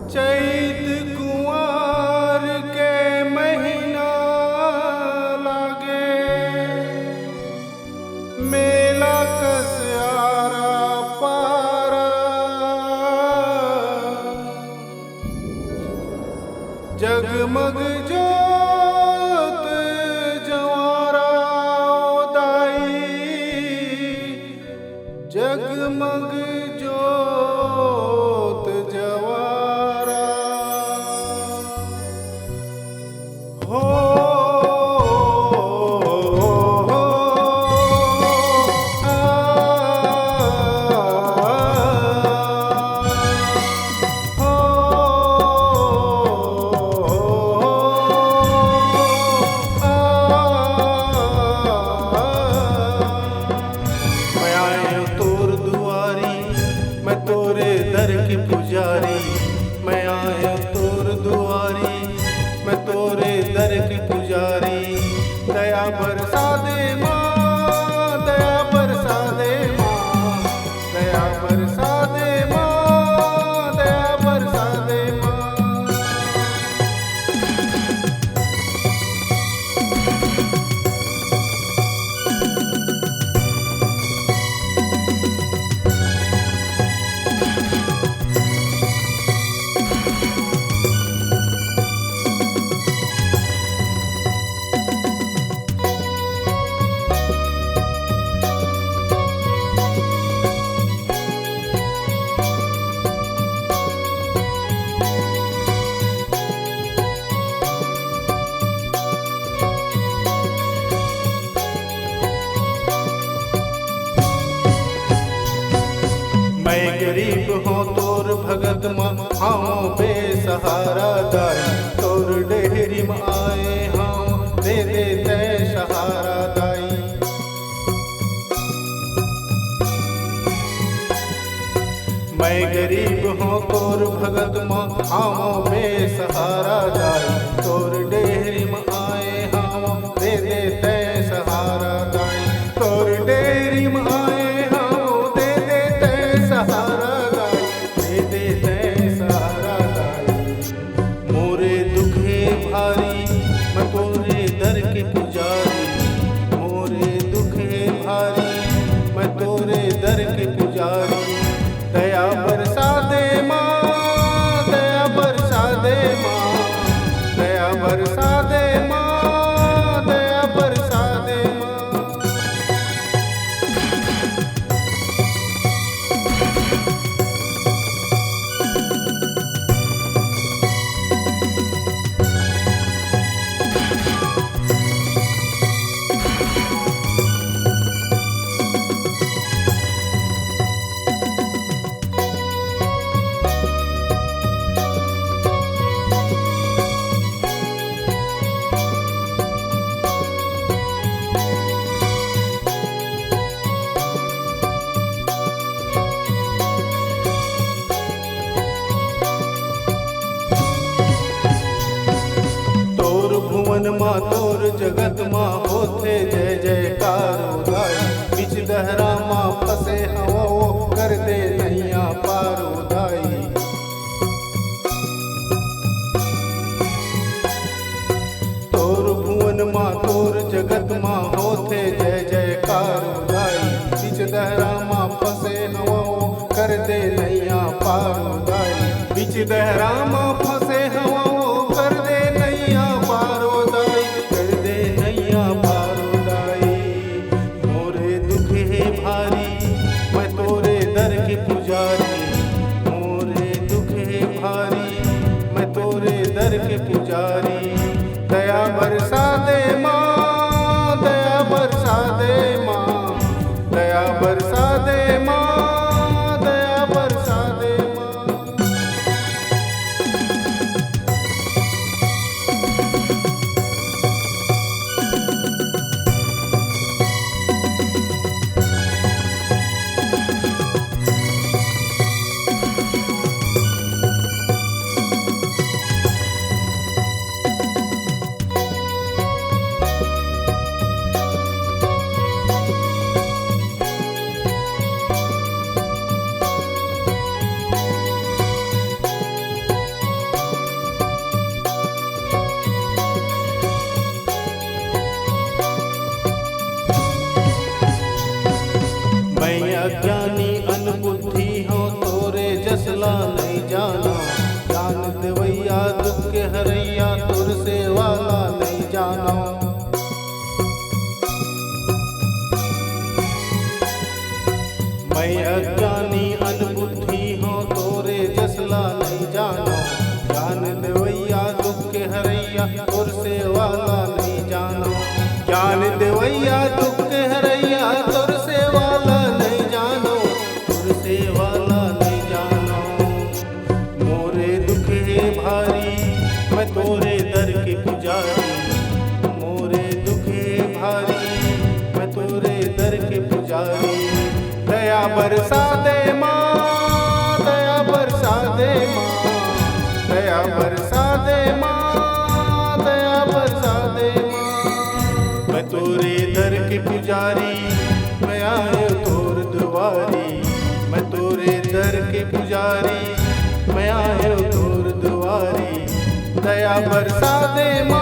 चैत कुंवर के महीना लागे, मेला कस आरा पारा। जगमग जोत जवारा दाई, जगमग जोत जवारा। हो दर की पुजारी, मैं आया तोर दुआरी, मैं तोरे दर की पुजारी। दया बरसा दे माँ, दया बरसा दे माँ, दया बरसा दे माँ, दया बरसा दे माँ। मैं गरीब हूँ तोर भगत माँ, हाँ बेसहारा दाई। तोर डेहरी में आए हाँ, दे दे तै सहारा दाई। मैं गरीब हूँ तोर भगत माँ, हाँ बेसहारा दाई। तोर डेहरी में आए हाँ, दे दे तै सहारा दाई। तोर डेहरी में आए सहारा दाई, दे दे तै सहारा दाई। मोरे दुखे भारी, मैं तोरे दर के पुजारी। मोरे दुखे भारी, मैं तोरे दर के पुजारी। दया बरसा दे माँ, दया बरसा दे माँ, दया बरसा दे माँ, दया बरसा दे माँ। भुवन माँ तोर जगत माँ होथे जय जयकार उदाई। बिच दहरा माँ फसे हवो, कर दे नैया पार उदाई। तोर भुवन माँ तोर जगत माँ होथे जय जयकार उदाई। बिच दहरा माँ फसे हवो, कर दे नैया पार उदाई। बिच दहरा माँ फसे हवो, कर दे नैया पार उदाई, कर दे नैया पार उदाई। मोरे दुख है भारी, मैं तोरे दर के पुजारी। मोरे दुख है भारी, मैं तोरे दर के पुजारी। दया बरसा दे माँ, दया बरसा दे माँ, दया बरसा दे माँ, दया बरसा दे माँ। अज्ञानी अनबुद्धि हो तोरे जसला नहीं जानो, ज्ञान देवैया दुख के हरैया तुर से वाला नहीं जानो। मैं अज्ञानी अनबुद्धि हो तोरे जसला नहीं जानो, ज्ञान देवैया दुख के हरैया तुर से वाला नहीं जानो। ज्ञान देवैया दुख के हरैया तुर से वाला नहीं जानो, तुर से वाला नहीं जानो। मोरे दुख है भारी मैं तोरे दर के पुजारी, मोरे दुख है भारी मैं तोरे दर के पुजारी। दया बरसा दे माँ, दया बरसा दे माँ, दया बरसा दे माँ, दया बरसा दे माँ। मैं तोरे दर के पुजारी, मैं आयो तोर दुआरी, मैं तोरे दर के पुजारी, मैं आयो तोर दुआरी। दया बरसा दे माँ।